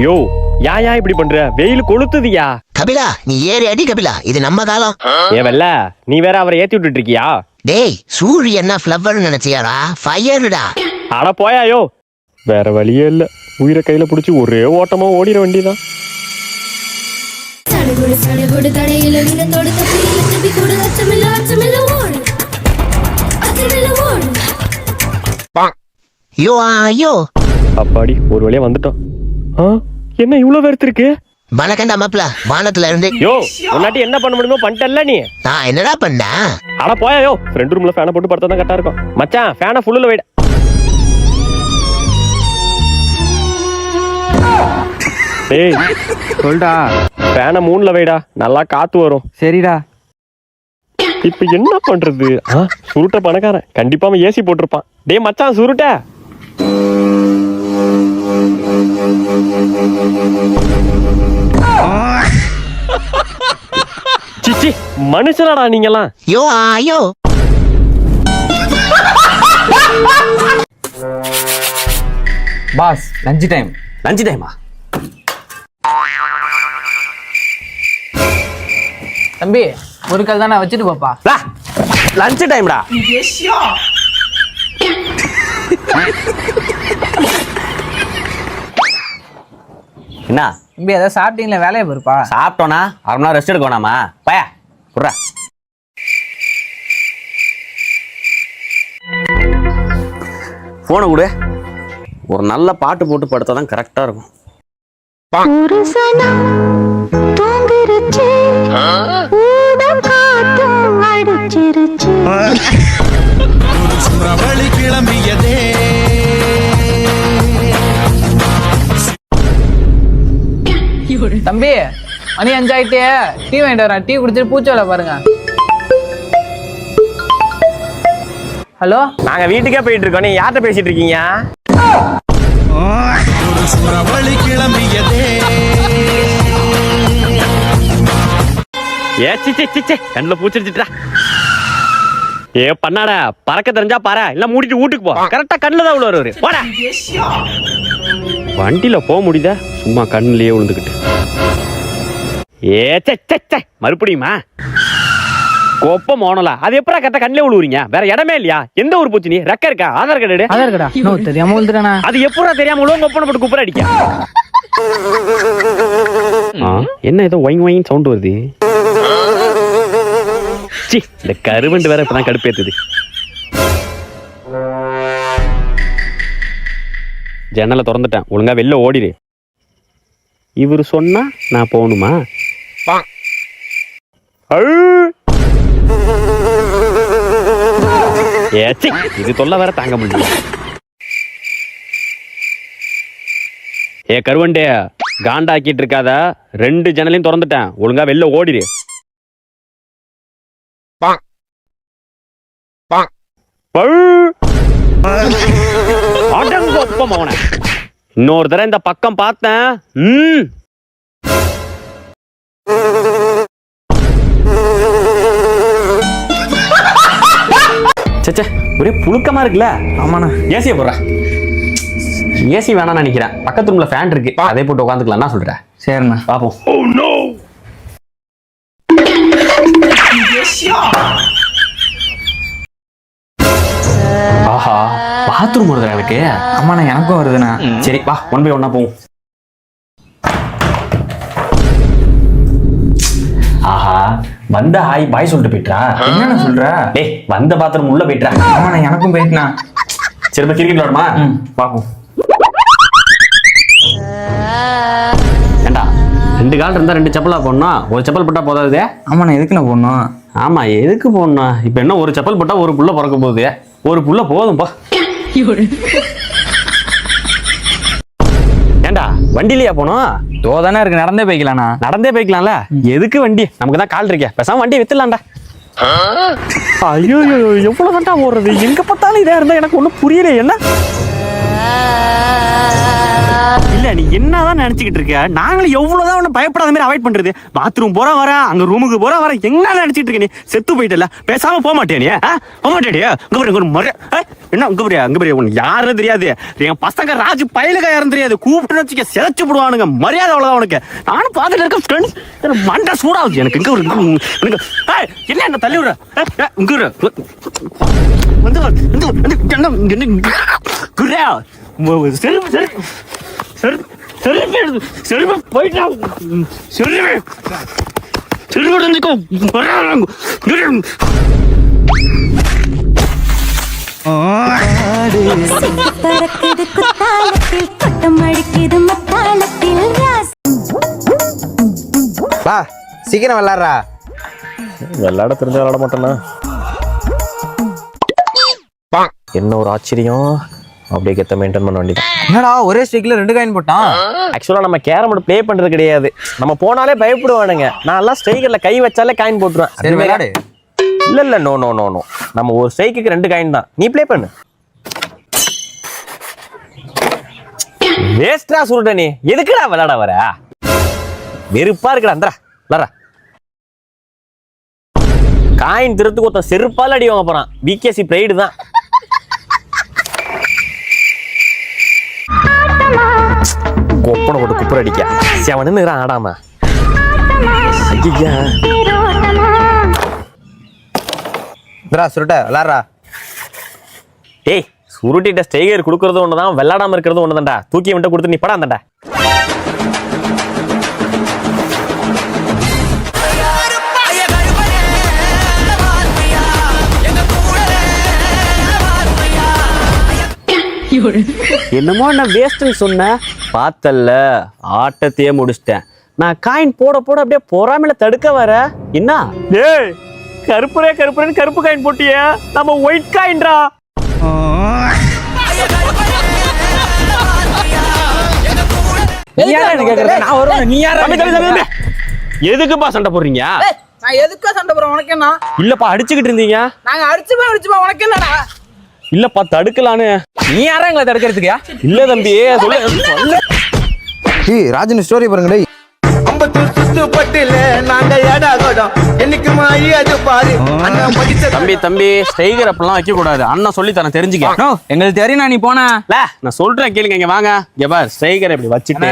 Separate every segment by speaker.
Speaker 1: யோ யா இப்படி பண்ற? வெயில் கொளுத்துதியா.
Speaker 2: கபிலா நீ ஏறி அடி கபிலா, இது நம்ம காலம்.
Speaker 1: ஏவல்ல நீ வேற அவரை ஏத்தி விட்டுட்டு இருக்கியா?
Speaker 2: டேய் சூரியன்னா ஃப்ளவர் நினைச்சியாடா, ஃபயர்டா.
Speaker 1: அட போயாயோ, வேற வழியே இல்ல. உயிரை கையில புடிச்சு ஒரே ஓட்டமா ஓடிட வேண்டியதான்.
Speaker 2: ஐயோ
Speaker 1: அப்பாடி ஒரு வழியா வந்துட்டோம். என்ன இவ்வளவு வேர்த்து இருக்கு?
Speaker 2: வணக்கண்டா மாப்ள, வானத்துல இருந்து.
Speaker 1: யோ உன்னாட்டி என்ன பண்ண முடியுமோ பண்ணிட்டல்ல நீ.
Speaker 2: நான் என்னடா பண்ண?
Speaker 1: அட போயாயோ, ஃப்ரெண்ட் ரூம்ல ஃபேனை போட்டு படுத்தா தான் கரெக்டா இருக்கும். மச்சான் ஃபேனை ஃபுல்லுல வைடா. ஏய்
Speaker 3: சொல்டா.
Speaker 1: ஃபேனை மூணுல வைடா, நல்லா காத்து வரும்.
Speaker 3: சரிடா.
Speaker 1: இப்ப என்ன பண்றது? சுருட்ட பணக்காரன் கண்டிப்பா அவன் ஏசி போட்டிருப்பான். டேய் மச்சான் சுருட்ட. சிச்சி மனுஷனாடா நீங்கலாம்.
Speaker 2: ஐயோ
Speaker 3: பாஸ் லஞ்ச் டைம்.
Speaker 4: லஞ்ச் டைமா?
Speaker 3: தம்பி ஒரு கல் தானே வச்சுட்டு போப்பா.
Speaker 4: லஞ்ச் டைம்டா. என்ன
Speaker 3: தம்பி ஏதாவது சாப்பிட்டீங்களா? வேலையை போயிருப்பா.
Speaker 4: சாப்பிட்டோன்னா அரை மணி நேரம் ரெஸ்ட் எடுக்க வேணாமா? பயா புர்றா. போனை கொடு. ஒரு நல்ல பாட்டு போட்டு படுத்தா தான் கரெக்டா இருக்கும்.
Speaker 3: தம்பி மணி 5 ஆயிட்டே, டீ வாங்கிட்டு வரேன். டீ குடிச்சிட்டு பூச்சோல பாருங்க. ஹலோ,
Speaker 1: நாங்க வீட்டுக்கே போயிட்டு இருக்கோம். நீங்க யார்கிட்ட பேசிட்டு இருக்கீங்க? கண்ணுல பூச்சிருச்சுட்டா. ஏ பண்ணாட, பறக்க தெரிஞ்சா பாரு, இல்ல மூடிட்டு வீட்டுக்கு போ. கரெக்டா கண்ணுல தான் வருவாரு. போடா. வண்டியில போக முடியுதா? சும்மா கண்ணுலயே விழுந்துக்கிட்டு. மறுபடியுமா கொப்ப மோனல? அது எப்படா கரெக்டா கண்ணிலே விழுவுறீங்க? வேற இடமே இல்லையா? எந்த ஊர் போச்சு? நீ ரெக்க இருக்கா? ஆதார் கார்டு?
Speaker 3: ஆதார் கார்டா? நோ தெரியாம விழுந்துறானா?
Speaker 1: அது எப்படா தெரியாம விழுவும்? கொப்பன போட்டு குப்புற அடிக்க. என்ன ஏதோ ஒயிங் ஒயிங் சவுண்ட் வருது? இந்த கருவண்டு வேற இப்பதான் கடுப்பேத்துது. ஜன்னலை திறந்துட்டேன், ஒழுங்கா வெளில ஓடிடு. இவரு சொன்னா நான் போகணுமா? ஏச்சி இது தொல்லை வேற தாங்க முடியல. ஏ கருவண்டே, காண்டாக்கிட்டு இருக்காத. 2 ஜன்னலையும் திறந்துட்டேன், ஒழுங்கா வெளில ஓடிடு. இன்னொரு தடவை இந்த பக்கம் பார்த்தேன். சச்சே ஒரே புழுக்கமா இருக்குல்ல?
Speaker 3: ஆமாண்ணா.
Speaker 1: ஏசியை போடுற. ஏசி வேணாம்னு நினைக்கிறேன். பக்கத்து ரூம்ல ஃபேன் இருக்கு, அதே போட்டு உட்காந்துக்கலாம். என்ன சொல்ற?
Speaker 3: சரிண்ணா
Speaker 1: பாப்போம். ஆஹா, பாத்ரூம் வருதுடா எனக்கு.
Speaker 3: ஆமாண்ணா எனக்கும் வருதுண்ணா.
Speaker 1: சரி வா, 1 by 1 போவோம். ஆஹா, வந்த பாய் சொல்லிட்டு போயிட்டா.
Speaker 3: என்னண்ணா சொல்ற?
Speaker 1: டேய் வந்த பாத்ரூம் உள்ள போயிட்டா.
Speaker 3: ஆமாண்ணா எனக்கும் போயிட்டுண்ணா.
Speaker 1: சரி இப்ப கிரிக்கெட் விளையாடுமா? பாப்போம். ஏண்டா 2 கால் இருந்தா 2 செப்பலா போடணும். ஒரு செப்பல் போட்டா போதாது?
Speaker 3: ஆமாண்ணா எதுக்குண்ணா போடணும்?
Speaker 1: ஆமா எதுக்கு போடணும்? இப்ப என்ன ஒரு செப்பல் போட்டா ஒரு புள்ள பிறக்க போகுது. ஒரு புள்ள போதும்பா. ஏண்டா வண்டிலயா போனோம்?
Speaker 3: தோதானே இருக்கு, நடந்தே போய்க்கலாண்ணா.
Speaker 1: நடந்தே போய்க்கலாம்ல. எதுக்கு வண்டி? நமக்கு தான் கால் இருக்கே, பேசாம வண்டியை வித்துலாம்டா. ஐயோ எவ்வளவு வண்டா ஓடுறது? எங்க பார்த்தாலும் இதா இருந்தா எனக்கு ஒண்ணும் புரியல. என்ன இல்ல நீ என்னதான் நினைச்சுக்கிட்டு இருக்க? நாங்களும் எவ்வளவுதான் உன்னை பயப்படாத மாதிரி அவாய்ட் பண்றது. பாத்ரூம் போற வர, அங்க ரூமுக்கு போற வர, என்ன நினைச்சிட்டு இருக்க நீ? செத்து போயிட்டல, பேசாம போக மாட்டியா நீ? போக மாட்டேடியா? என்ன இங்க பாரு உனக்கு யாரும் தெரியாது. என் பசங்க ராஜு பயலுக யாரும் தெரியாது. கூப்பிட்டு வச்சுக்க செலச்சு போடுவானுங்க. மரியாதை அவ்வளவுதான் உனக்கு. நானும் பாத்துட்டு இருக்க ஃப்ரெண்ட்ஸ் மண்டை சூடாகுது எனக்கு. இங்க என்ன தள்ளி விட இங்க
Speaker 5: வா சீக்கிரம் விளாடுறா.
Speaker 6: விளையாட தெரிஞ்ச விளையாட மாட்டேன்னா என்ன ஒரு ஆச்சரியம். அப்படியே கெத்த மெயின்டைன் பண்ண வேண்டியது.
Speaker 5: என்னடா ஒரே ஸ்டிக்ல 2 காயின் போட்டான்.
Speaker 6: ஆக்சுவலா நம்ம கேரம் போர்டு ப்ளே பண்றது கிடையாது. நம்ம போனாலே பயப்படுவானுங்க. நான் எல்லாம் ஸ்ட்ரைக்கர்ல கை வச்சாலே காயின் போட்டுருவேன்.
Speaker 5: சரி விளையாடு.
Speaker 6: இல்ல நோ நோ நோ நோ, நம்ம ஒரு ஸ்ட்ரைக்குக்கு 2 காயின் தான். நீ ப்ளே பண்ணு. வேஸ்டா சுருட்ட நீ எதுக்குடா விளையாட வர? வெறுப்பா இருக்குடா. அந்தரா விளாடுறா. காயின் திருத்துக்கு ஒருத்தன் செருப்பால் அடி வாங்க போறான். பிகேசி பிரைடு தான். கொப்பனை போட்டு குப்புற அடிக்க செவனு ஆடாம. ஐயா
Speaker 5: சுருட்ட விளாடுறா.
Speaker 6: ஏய், சுருட்டிட்ட ஸ்டேகர் கொடுக்கறது ஒண்ணுதான், விளையாடாம இருக்கிறது ஒண்ணுதான்டா. தூக்கி விட்டு கொடுத்து நீ படா அந்தண்டா. என்னமோ நான் வேஸ்ட்னு சொன்னேன். பார்த்தல்ல, ஆட்டத்தையே முடிச்சிட்டேன். நான் காயின் போட போட அப்படியே பொறாமையில தடுக்க வர. என்ன ஏய், கருப்புன்னு கருப்பு காயின் போட்டிய. நம்ம ஒயிட் காயின்டா. எதுக்குப்பா சண்டை போடுறீங்க?
Speaker 3: நான் எதுக்கா சண்டை போறேன்? உனக்கு என்ன?
Speaker 6: இல்லப்பா அடிச்சுக்கிட்டு இருந்தீங்க.
Speaker 3: நாங்க அடிச்சுப்பா உனக்கு என்னடா?
Speaker 6: இல்லப்பா தடுக்கலான்னு.
Speaker 5: நீ யாரா எங்களை தடுக்கிறதுக்கா?
Speaker 6: இல்ல தம்பி சொல்லு.
Speaker 5: ராஜன் ஸ்டோரி பாருங்க.
Speaker 4: தம்பி ஸ்டைகர் அப்பெல்லாம் வைக்க கூடாது. அண்ணன் சொல்லி தரேன், தெரிஞ்சுக்க.
Speaker 5: எங்களுக்கு தெரியும். நீ போன
Speaker 4: நான் சொல்றேன் கேளுங்க. இங்க வாங்க. இங்க பார், ஸ்டைகர் இப்படி வச்சுட்டு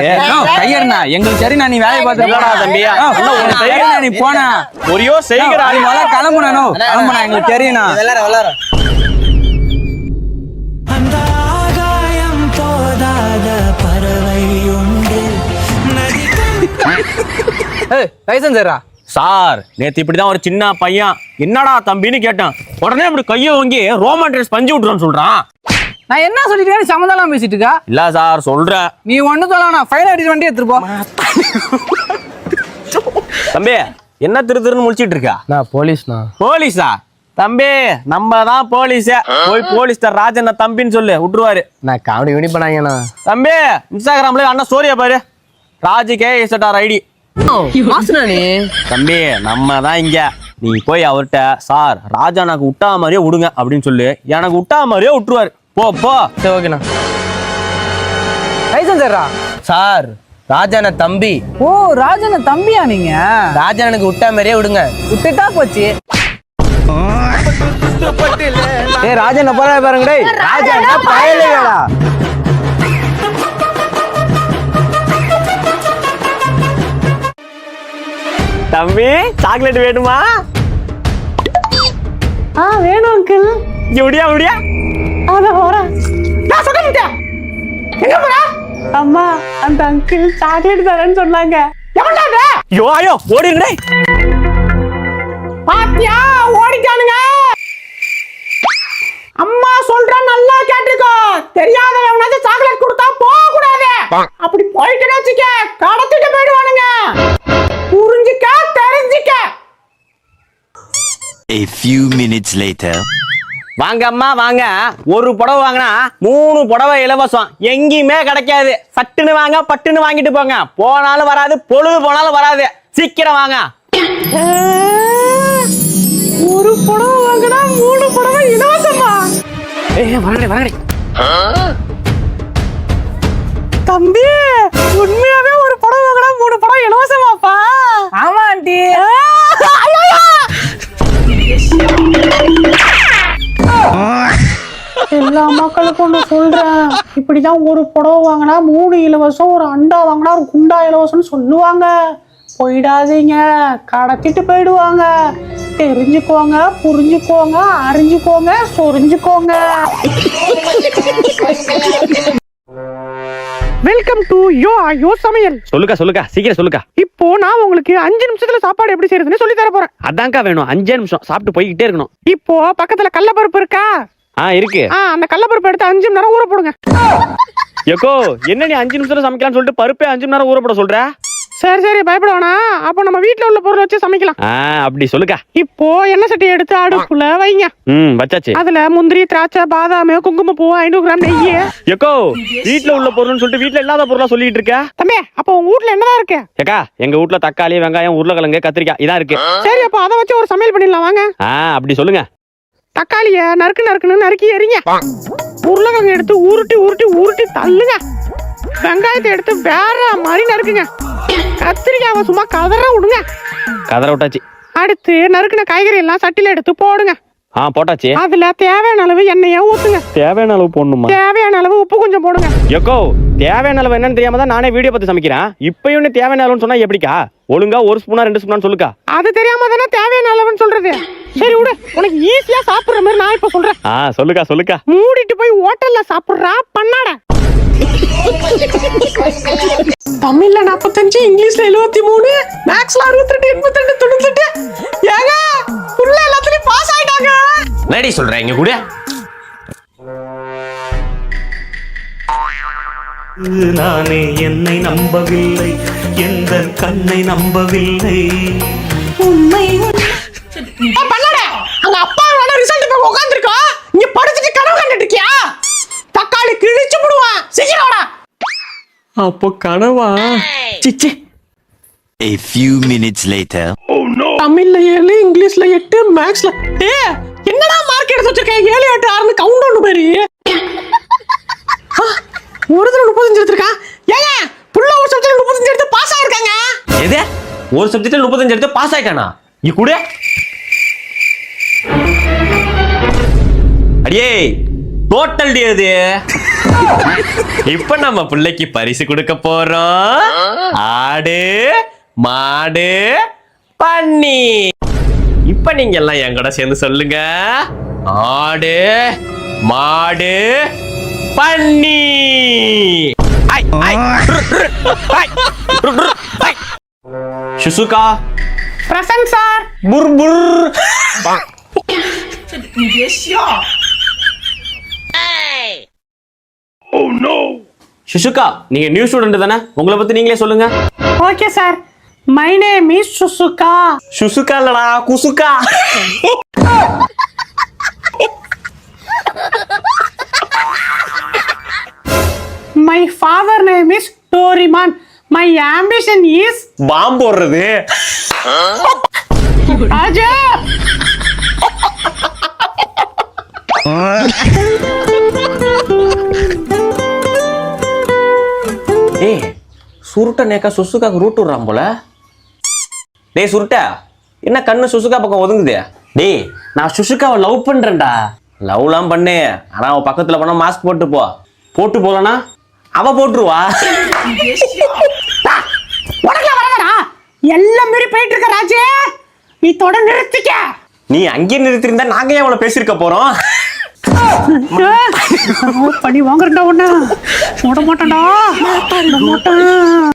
Speaker 5: கையறா. எங்களுக்கு சரி. நீ வேலையை பார்த்து
Speaker 4: தம்பி.
Speaker 5: நீ போன
Speaker 6: ஒரியோ ஸ்டைகர்
Speaker 5: கிளம்புனா எங்களுக்கு தெரியும்.
Speaker 6: சார், நேத்து இப்படிதான் ஒரு சின்ன பையன் என்னடா தம்பின்னு கேட்டான். உடனே அப்படி கையை வாங்கி ரோமன் ட்ரெஸ் பஞ்சு விட்டுறான்னு சொல்றான்.
Speaker 3: நான் என்ன சொல்லிட்டு சம்மந்தம் பேசிட்டு இருக்கா?
Speaker 6: இல்ல சார் சொல்றேன்.
Speaker 3: நீ ஒண்ணு சொல்லலாம். ஃபைல் அடிச்சு வண்டி எடுத்துட்டு போ.
Speaker 6: தம்பி என்ன திருன்னு முழிச்சிட்டு இருக்கா?
Speaker 5: நான் போலீஸ்ண்ணா.
Speaker 6: போலீஸா? தம்பி நம்ம தான் போலீஸ். போய் போலீஸ் ராஜன் தம்பின்னு சொல்லு, விட்டுருவாரு.
Speaker 5: நான் காமெடி யூனி பண்ணாங்கண்ணா.
Speaker 6: தம்பி இன்ஸ்டாகிராம்ல அண்ணா ஸ்டோரியா பாரு. Raju KSR ID. தம்பி நம்ம தான் இங்க. நீ போய் அவர்கிட்ட சார் ராஜா எனக்கு விட்டா மாதிரியே விடுங்க அப்படின்னு சொல்லு. எனக்கு விட்டா மாதிரியே விட்டுருவாரு. போ போ.
Speaker 5: சரி ஓகேண்ணா. சார் ராஜான தம்பி.
Speaker 3: ஓ, ராஜன தம்பியா நீங்க?
Speaker 5: ராஜானுக்கு விட்டா மாதிரியே விடுங்க.
Speaker 3: விட்டுட்டா போச்சு.
Speaker 5: ராஜன் போற பாருங்க. ராஜா பயலேடா.
Speaker 6: தம்பி சாக்லேட் வேணுமா?
Speaker 1: வேணும் அங்கிள்.
Speaker 6: முடியா
Speaker 1: அம்மா, அந்த அங்கிள் சாக்லேட் தரேன்னு சொன்னாங்க.
Speaker 6: ஐயோ ஓடிடுறே.
Speaker 1: பாத்தியா, ஓடிட்டானுங்க. அம்மா சொல்றேன், நல்லா கேட்டுக்கோ. தெரியாதவங்க சாக்லேட் கொடுத்தா போக கூடாது. அப்படி போயிட்டு வச்சுக்க, கடத்திட்டு போயிடுவானுங்க. புரிஞ்சுக்க, தெரிஞ்சுக்க.
Speaker 7: A few minutes later.
Speaker 6: வாங்க அம்மா வாங்க. ஒரு புடவை வாங்கினா 3 புடவை இலவசம். எங்கேயுமே கிடைக்காது. சட்டுன்னு வாங்க, பட்டுன்னு வாங்கிட்டு போங்க. போனாலும் வராது, பொழுது போனாலும் வராது. சீக்கிரம் வாங்க.
Speaker 1: ஒரு புடவை வாங்கினா 3 புடவை இலவசமா?
Speaker 6: வரடே
Speaker 1: தம்பி
Speaker 8: மக்களுக்கு ஒன்று சொல்றேன், இப்படிதான் ஒரு புடவை வாங்கினா 3 இலவசம், ஒரு அண்டா வாங்கினா ஒரு குண்டா இலவசம்னு சொல்லுவாங்க. போயிடாதீங்க, கடத்திட்டு போயிடுவாங்க. தெரிஞ்சுக்கோங்க, புரிஞ்சுக்கோங்க, அறிஞ்சுக்கோங்க, சொரிஞ்சுக்கோங்க. வெல்கம் டு யோ சமையல்.
Speaker 6: சொல்லுக்கா சீக்கிரம் சொல்லுக்கா.
Speaker 8: இப்போ நான் உங்களுக்கு 5 நிமிஷத்துல சாப்பாடு எப்படி செய்யறதுன்னு சொல்லி தர போறேன்.
Speaker 6: அதான்க்கா வேணும், 5 நிமிஷம் சாப்பிட்டு போய்கிட்டே இருக்கணும்.
Speaker 8: இப்போ பக்கத்துல கடலப்பருப்பு இருக்கா?
Speaker 6: இருக்கு.
Speaker 8: அந்த கடலப்பருப்பு எடுத்து 5 மணி நேரம் ஊற போடுங்க.
Speaker 6: எக்கோ என்ன நீ 5 நிமிஷத்துல சமைக்கலாம்னு சொல்லிட்டு பருப்பே 5 மணி நேரம் ஊற போட சொல்ற?
Speaker 8: சரி பயப்பட வேணாம். அப்போ நம்ம வீட்டுல உள்ள பொருள் வச்சு சமைக்கலாம்.
Speaker 6: அப்படி சொல்லுக்கா.
Speaker 8: இப்போ எண்ணெய் சட்டி எடுத்து அடுப்புல வைங்க.
Speaker 6: வச்சாச்சு.
Speaker 8: அதுல முந்திரி, திராட்சை, பாதாம், குங்குமப்பூ, 500 கிராம் நெய்.
Speaker 6: எக்கோ வீட்டுல உள்ள பொருள்னு சொல்லிட்டு வீட்டுல இல்லாத பொருளா சொல்லிட்டு இருக்க
Speaker 8: தம்பி. அப்போ உங்க வீட்டுல என்னதான் இருக்கு?
Speaker 6: ஏக்கா எங்க வீட்டுல தக்காளி, வெங்காயம், உருளைக்கிழங்கு, கத்திரிக்காய் இதான் இருக்கு.
Speaker 8: சரி, அப்போ அதை வச்சு ஒரு சமையல் பண்ணிடலாம் வாங்க.
Speaker 6: அப்படி சொல்லுங்க.
Speaker 8: தக்காளிய நறுக்குன்னு நறுக்கி எறிங்க. உருளைக்கிழங்கு எடுத்து உருட்டி தள்ளுங்க. வெங்காயத்தை எடுத்து வேற மாதிரி நறுக்குங்க. கத்திரிக்காவை சும்மா கதற விடுங்க.
Speaker 6: கதற விட்டாச்சு.
Speaker 8: அடுத்து நறுக்குன காய்கறி எல்லாம் சட்டில எடுத்து போடுங்க.
Speaker 6: போட்டாச்சு.
Speaker 8: அதுல தேவையான அளவு எண்ணெயை ஊத்துங்க.
Speaker 6: தேவையான அளவு போடணுமா?
Speaker 8: தேவையான அளவு உப்பு கொஞ்சம் போடுங்க.
Speaker 6: எக்கோ தேவையான அளவு என்னன்னு தெரியாம தான் நானே வீடியோ பார்த்து சமைக்கிறேன். இப்பயும் தேவையான அளவுன்னு சொன்னா எப்படிக்கா? ஒழுங்கா 1 ஸ்பூனா 2 ஸ்பூனா சொல்லுக்கா.
Speaker 8: அது தெரியாம தானே தேவையான அளவுன்னு சொல்றது. சரி விடு, உனக்கு ஈஸியா சாப்பிடுற மாதிரி நான் இப்ப சொல்றேன்.
Speaker 6: சொல்லுக்கா.
Speaker 8: மூடிட்டு போய் ஹோட்டல்ல சாப்பிடுறா பண்ணாட. தமிழ்ல 45, இங்கிலீஷ்ல 73, மேக்ஸ்ல 62, 82, 98. ஏங்க புள்ள எல்லாத்துலயும் பாஸ் ஆயிட்டாங்க.
Speaker 5: நடி சொல்றேன் இங்க கூட.
Speaker 1: நானே என்னை நம்பவில்லை, எந்த கண்ணை நம்பவில்லை.
Speaker 8: பண்ணாட, அங்க அப்பா வேணா ரிசல்ட் இப்ப உட்கார்ந்திருக்கா. இங்க படிச்சிட்டு கனவு கண்டுட்டு இருக்கியா? தக்காளி கிழிச்சு போடுவான். சீக்கிரம் வாடா.
Speaker 6: அப்போ கனவா? சிச்சி.
Speaker 7: A few minutes later.
Speaker 8: தமிழ்ல 7, இங்கிலீஷ்ல 8, மேக்ஸ்ல என்னடா மார்க் எடுத்து வச்சிருக்கேன்? 7, 8, 6 கவுண்ட் ஒன்று பேரு. ஒரு தடவை 35 எடுத்திருக்கான். ஏங்க புள்ள ஒரு சப்ஜெக்ட் 35 எடுத்து பாஸ் ஆயிருக்காங்க.
Speaker 5: எது? ஒரு சப்ஜெக்ட்ல 35 எடுத்து பாஸ் ஆயிட்டானா? இங்க கூட. அடியே டோட்டல் டி அது. இப்ப நம்ம பிள்ளைக்கு பரிசு கொடுக்க போறோம். ஆடு, மாடு, பன்னி. இப்ப நீங்க எல்லாம் என் கூட சேர்ந்து சொல்லுங்க. ஆடு, மாடு, பன்னி. சுசுகா
Speaker 8: பிரசன்ட் சார்.
Speaker 5: புர் புர். சுசுகா நீங்க நியூ ஸ்டூடெண்ட் தானே? உங்களை பத்தி நீங்களே சொல்லுங்க.
Speaker 8: Okay sir. My name is சுசுகா.
Speaker 5: சுசுகா இல்லடா, குசுகா.
Speaker 8: My father name is Doraemon. My ambition is
Speaker 5: பாம்பு போடுறது.
Speaker 8: ராஜா.
Speaker 5: ஏய் சுருட்ட நேக்கா சுசுகாக்கு ரூட் விடுறான் போல. டேய் சுருட்ட, என்ன கண்ணு சுசுகா பக்கம் ஒதுங்குது? டேய் நான் சுசுகாவை லவ் பண்றேன்டா. லவ்லாம் பண்ணு, ஆனா அவ பக்கத்துல போனா மாஸ்க் போட்டு போ. போட்டு போலனா அவ போட்டுருவா.
Speaker 8: உனக்கு வரவரா எல்லாம் மீறி போயிட்டு இருக்க ராஜே. நீ தொட நிறுத்திக்க.
Speaker 5: நீ அங்கே நிறுத்திருந்தா நாங்க ஏன் அவளை பேசியிருக்க போறோம்?
Speaker 8: பணி வாங்குறா ஒண்ணு. போட மாட்டான்டா.